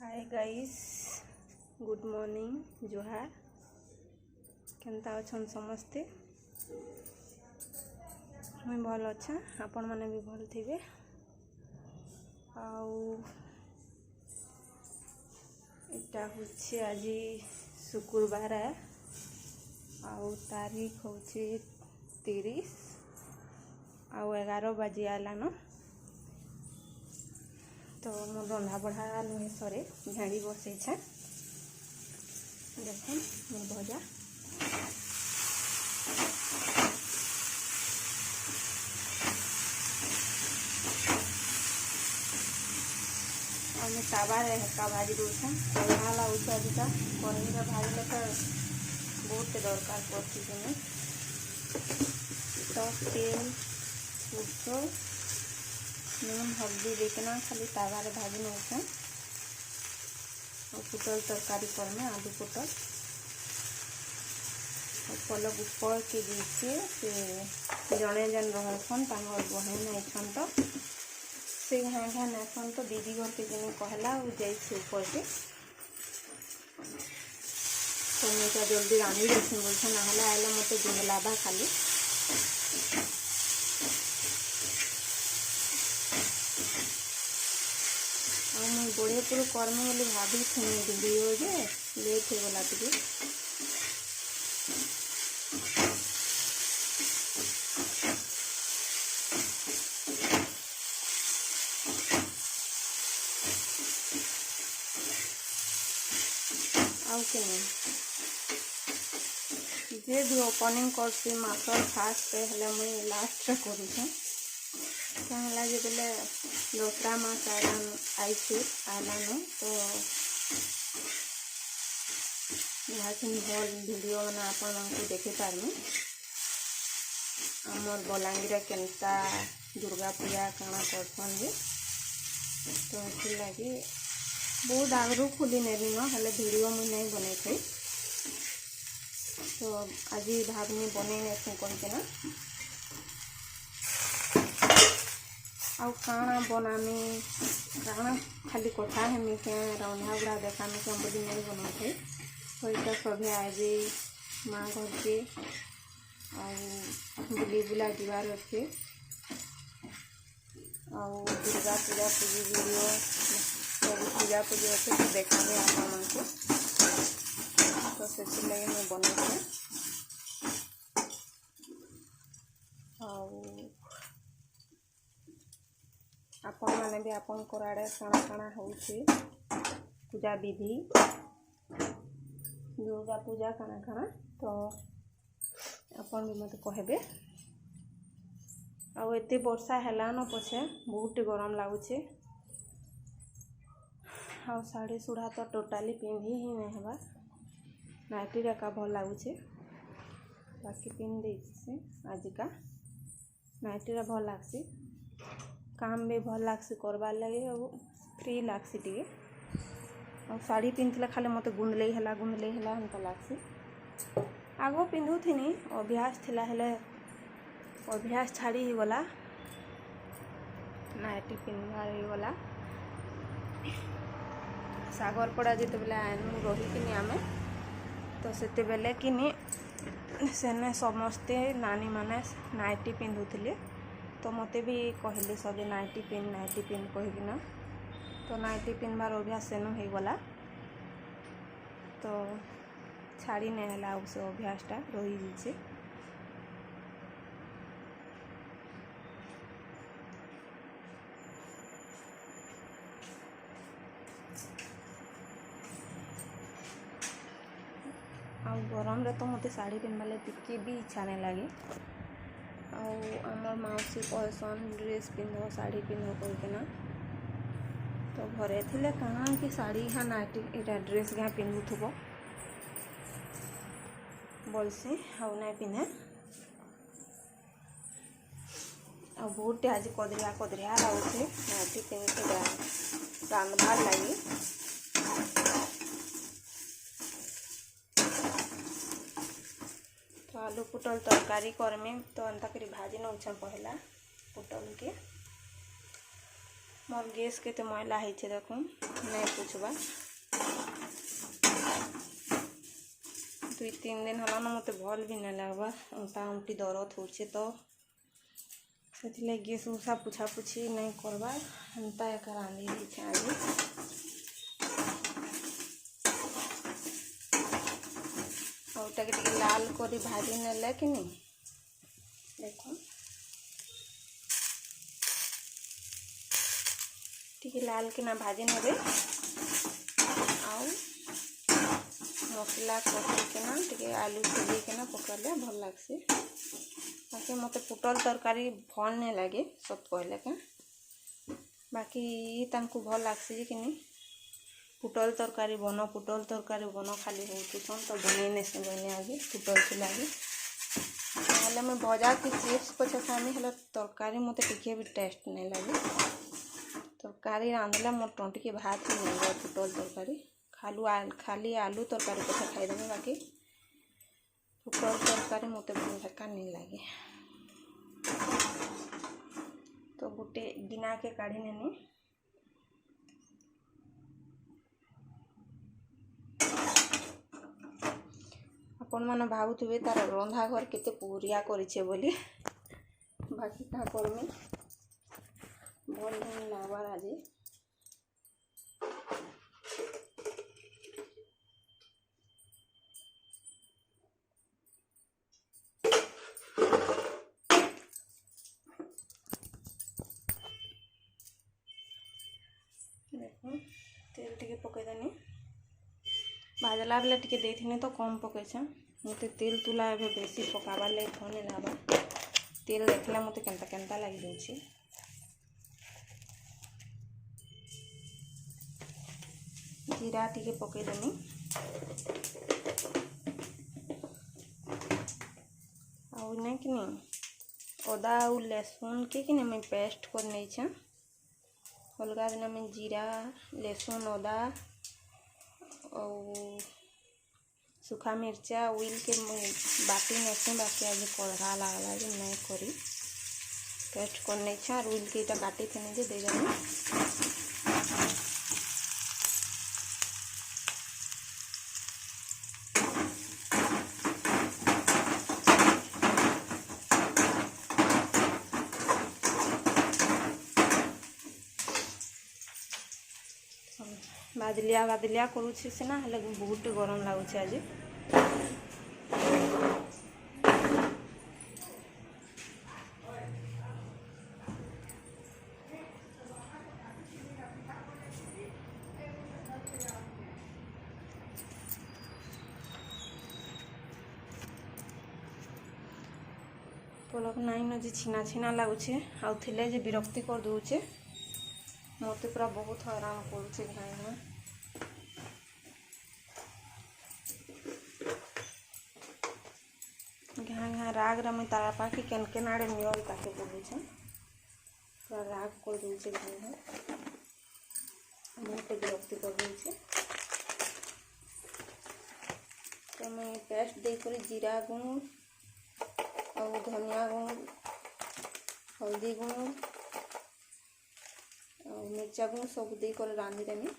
Hi guys, good morning, जोहार। केनता अछन समस्ते? मुई भल अच्छा, आपण माने भी भल थिबे। आउ इटा होछि आज शुक्रवार है, आउ तारीख होछि 30 आउ 11 बजे आलान। तो मो रंधा बढ़ा नुहे सरे भेड़ी बसई छे। देख मोर भजा ताबारे हक्का भाजी दूसरे बढ़िया लगुच। अबिका कढ़ई भाजले तो बहुत दरकार पड़ती है। तो तेल सरसों नून हल्दी देना खाली तावारे भाजी नौचे। और पुटल तरकारी करमे आलू पुटल पलक ऊपर के दीचे से जड़े जन रहसन बहन नाइछन। तो से घाँ घाँ नाइछन तो दीदी घर के जन कहला जाइए ऊपर से। तो मुझे जल्दी रांधि देसी बोलछन ना आइला मत गुंगलाबा खाली। बढ़े पूरा कर्म बोली भाभी वीडियो जे लेट हो गला टे। जे भी ओपनिंग करसी मासर फास्ट हेले मुई लास्ट करूँ क्या लगे बोले दूसरा मास आलान। तो भल वीडियो मैंने आपको देखी पार्मी आमर बलांगीर केनता दुर्गा पूजा काना करसन जे। तो ये लगी बहुत आगरू खुली नेबी न हेले वीडियो मुझे नहीं बने थे। तो आज भावनी बने कहना आउ काना बनामी काना खाली कथा हेमी क्या रंधा गुड़ा देखामी क्या बोली नहीं बना थे। तो इटा सभी आज माँ घर के बुली बुला जीवार अच्छे। आउ दुर्गा पूजा पूजी वीडियो सब पूजा पूजी अच्छे तो देखा आपको। तो से लगे मैं बना आपण मैंने भी आपन आड़े काଣା काଣା होउछि पूजा विधि दुर्गा पूजा काଣା काଣା। तो अपन भी मत कहबे। आउ एते वर्षा हेलान पछे बहुत गरम लगुचे। आउ साड़ी सुढ़ा तो टोटाली पिंधि ही नहीं हेबा। नाइटी रेका भल लगुचे बाकी पिंध देसी आजिका नाइटी रे भल लागसी। काम भी भल लागसी करबार लगे और फ्री लागसी टे। और साड़ी पिंधले खाली मत गुंदले हला हमका लागसी। आगो पिंधु थी अभ्यास थिला हेले अभ्यास छाड़ी ही गला नाइटी पिंधार ही गला। सागर पड़ा जिते बेले आनु रही कि आमे तो सेते बेले कि सेने समस्ते नानी माने नाइटी पिंधुथिले। तो मते भी कहले सब नाइटी पिन कहीकिना। तो नाइटी पिन्बार अभ्यास सेनु हो गला। तो छाड़ी नहीं है से अभ्यासटा रही जाइए। आउ गरम रे तो मते साड़ी पिन्बाले टिके भी इच्छा नहीं लगे। आमर मौसी कहसन ड्रेस पिंध साड़ी पिंध कहना। तो घरे थिले कहाँ कि साड़ी हाँ नाइटी इटा ड्रेस क्या पिंधुथुब बोलसी आउ नहीं पिंधे। आ बहुत आज कदरिया लगुचे नाइटी पिंधे रांधबार लगी। तो आलू पुटल तरकारी करमी तो अंता करी भाजी नौछन पहला पुटल के। मोर गैस के मैला है देखो नहीं पूछवा 2-3 दिन हला ना मत भल भी नहीं लगवा अंटा उंटी दरद हो तो से गैस उषा पुछा पुछी नहीं करवा अंता एक रांधि आज और लाल करी भाजी नेले कि नहीं देखो टी लाल कि भाजी ने मसला कषिकिना टे आलू सिझेकिना पकड़ले भल लगसी बाकी मत पुटल तरकारी भल नहीं लगे सब कहले का बाकी तांको भल लगसी कि नहीं पुटल तरकारी बन खाली होतुसन तो बने नहीं बने आज पुटल से लगे ना मैं भजा कि चिप्स पछे खामी हेल्ला तरकारी मत टिके भी टेस्ट नहीं लगे तरकारी रांधले मोर टंटी भात ही नहीं पुटल तरकारी खाली आलू तरकारी पछे खाईदेवे बाकी पुटल तरकारी मत बेकार नहीं लगे तो गोटे गिना के काढ़ी नेनी आपण मैंने भावुवे तार रंधा घर केते पुरिया करिछे बोली बाकी क्या करमी भल नहीं लागबार आज देखो तेल टिके पकईदेनी भाजला बेले टिके देथिनी तो कम पकईछे मत तेल तुला ए बेसी पकाबार लगे भल नहीं लागबा तेल देखला मत केनता केनता लगी जाउछि जीरा टिके पकईदेनी आउ नहीं कि नहीं अदा और लहसुन के नहीं मैं पेस्ट कर नहीं छे अलगा दिन में जीरा लहसुन अदा और सूखा मिर्चा उइल के बाटी नहीं बाकी आज कढ़ा लगला जो नहीं करी पेस्ट कर नहीं छे और उइल के इटा काटी थे जे दे देनी बादलिया करुच्छे सीना हेल्ले बहुत गरम लगुच आज पलक नाइन आज छीना छीना लगुचे आउे जे विरक्ति कर दूचे मत पूरा बहुत हैरान करुचे घाई घा राग रे मुझे तारा पाखी केन केन आड़े नियल ताके पड़े पूरा राग कर दूचे घाई मत विरक्ति कर दूचे तो मैं पेस्ट देकर जीरा गुण और धनिया गुण हल्दी गुण मिर्चा गुण सब देकर रांधिदेमी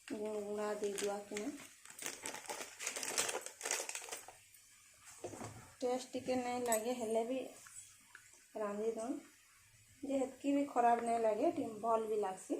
गुण गुणा दे दुआ कि टेस्ट टिके नहीं लगे हेले भी रांधि दन जे हेतकी भी खराब नहीं लगे भल भी लागसी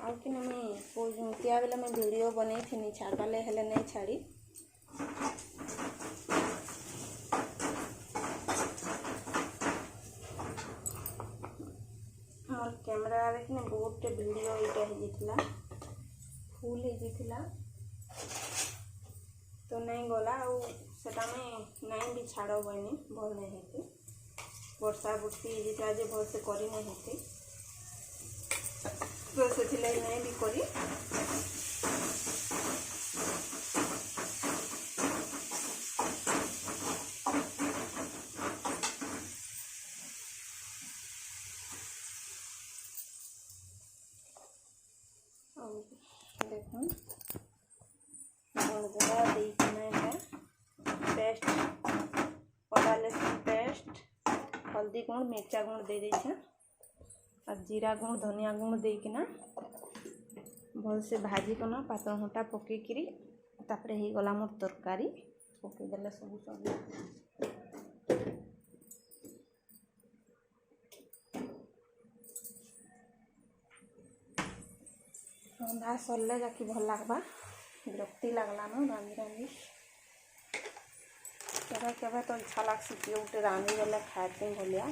आउ कि मैं त्या बेले मैं वीडियो बन थी छाड़बाले हेले नहीं छाड़ी मोर कैमरा देखने बहुत वीडियो यहाँ फुल हो तो नहीं गला आटा में नहीं भी छाड़ बनी भल नहीं होती वर्षा बुर्षी आज भल से कर नहीं होती तो से नहीं भी करी देखो गुणगुड़ा देना हल्दी गुण मिर्चा गुण दे देछे और जीरा गुण धनिया गुण देकिना भल से भाजी करना पातल घंटा पकईकरी तापरे ही गला मोर तरकारी पकई देले सब चल रंधा सरले जाकि भल लगवा विरक्ति लगला न रांधि रांधि केवे केवे तो इच्छा लगसी किए गोटे रांधि देले खाते भलिया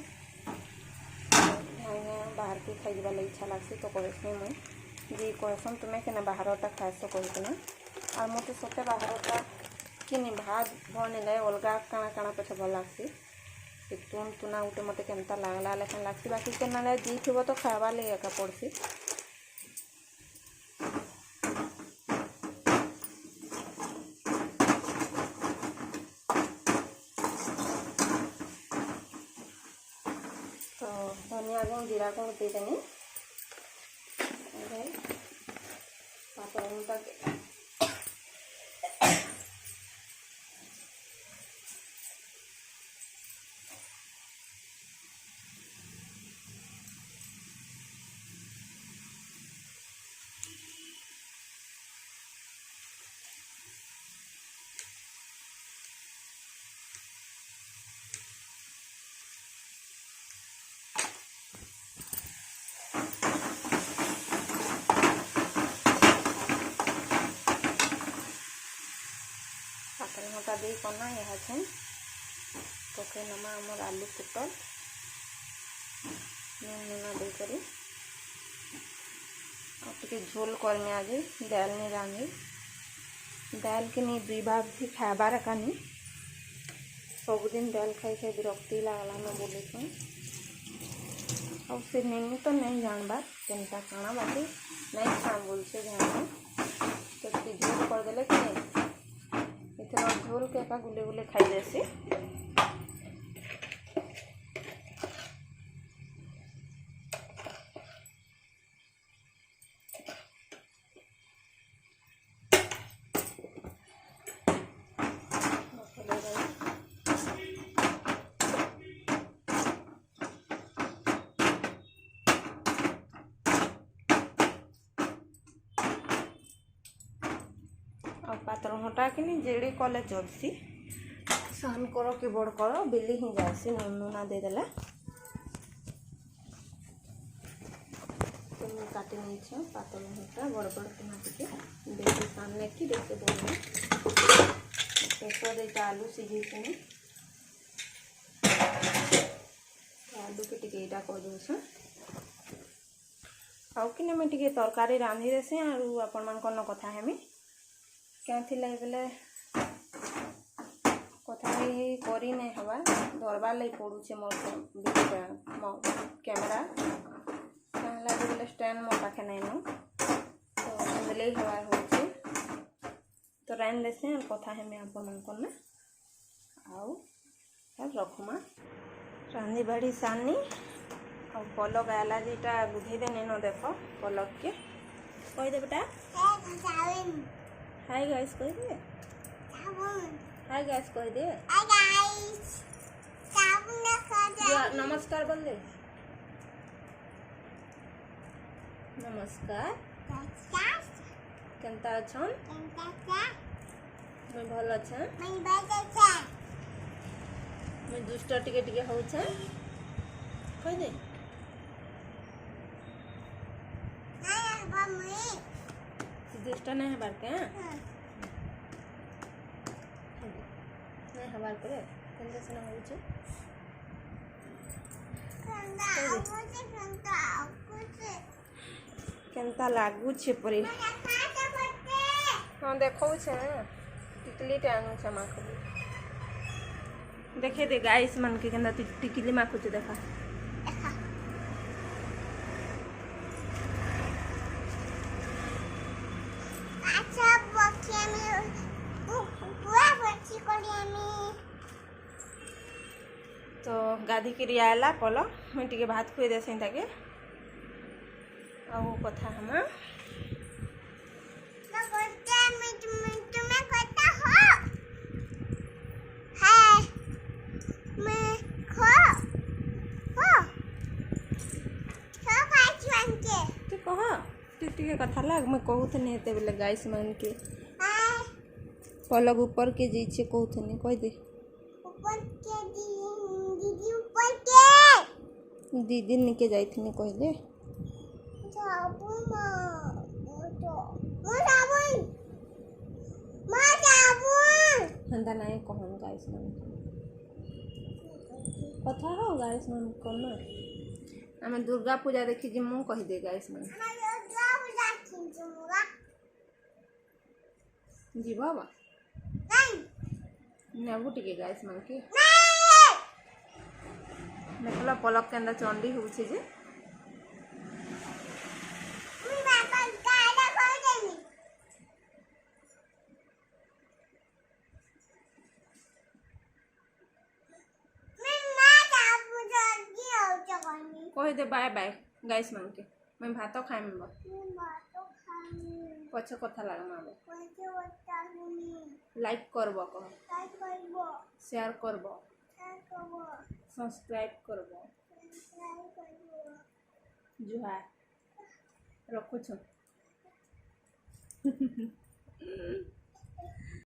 बाहर के खाइबा लगे इच्छा लगसी तो कहसी मुई जी कहसन तुम्हें केना बाहरटा खाएस कहना और मत सते बाहरटा कि भात बने अलगा काଣା काଣା पछे भल लगसी तुन तुना गोटे मत केनता लगला लेकिन लगसी बाकी केना जी थी तो खावा लगे एका पड़सी तो धनिया गुण जीरा गुण दे देनी पातल तक घंटा दे करना यह पकई नमा आमर आलू पुटल नून नुना देकर झोल करनी आज दाल नहीं रांधे दाल के नहीं दुई भाग भी खाबार कानी सबुदिन दाल खाई खाई विरक्ति लगला न बोले और से मेनू तो नहीं जानबार केनता खाना बाकी नहीं खा बोल से जान तो झोल करदेले कि इतना झोल के का गुले गुले खाई जैसे और पातल घंटा कि जेड़ी कले चलसी सहन करो कि बड़ करो बेली ही जासी नून नुना दे देला तो मैं काटी नहीं पातल घंटा बड़ बड़ किना टिके बेसी सामने कि देखे बोलने प्रेसर देटा आलू सीझे कि आलू के टिके एटा कर दूस आउ कि मैं टिके तरकारी रांधि देसी आरु आपण मान कथा हेमी क्या थी बेले कथा करी नहीं हवा धरबार लगे पड़ुचे मोर कैमेरा लगे बोले स्टैंड मो पाखे नहीं नो तो बोले ही हवा हो तो रान देसे कथा हेमी आपण ना आउ रखमा रांधी बाड़ी सानी और पलक आला जेटा बुझे देने न देख पलक के कहीदे बेटा हाय गाइस कह दे हाय गाइस कह दे नमस्कार बोल दे नमस्कार केनता अछन मैं भल अच्छा मैं दुष्ट टिके टिके होछे कह दे दुष्ट नहीं हबार के नहीं हबार करे केंदा से ना होछे केनता लागू छे परी हां देखौ छे टिकली टानु छे माखो देखे दे गाइस मन के केंदा टिकली माखो छे देखा तो गाधी की आला पल मुझे टे भात खुए देसी ताके आउ कथा हम टिके कथा लाग मैं कहूथनी हेते बेले गाइस मान के पलक ऊपर के जाइए कहूथनी कह दे ऊपर के दीदी ऊपर के दीदी निके जाइथनी कह दे साबुन मां साबुन हंदा नहीं कहन गाइस मान कथा हो गाइस मान कोना आमे दुर्गा पूजा देखि जे मु कह दे गाइस मान जी बाबा नेबू टिके गाइस मान के देखला पलक के अंदर चंडी होउछे जे कह दे बाय बाय गाइस मान के मैं भात खाए में पछे कथा लगा माबो लाइक करबो कह शेयर करबो सब्सक्राइब करबो जुहार रखु छु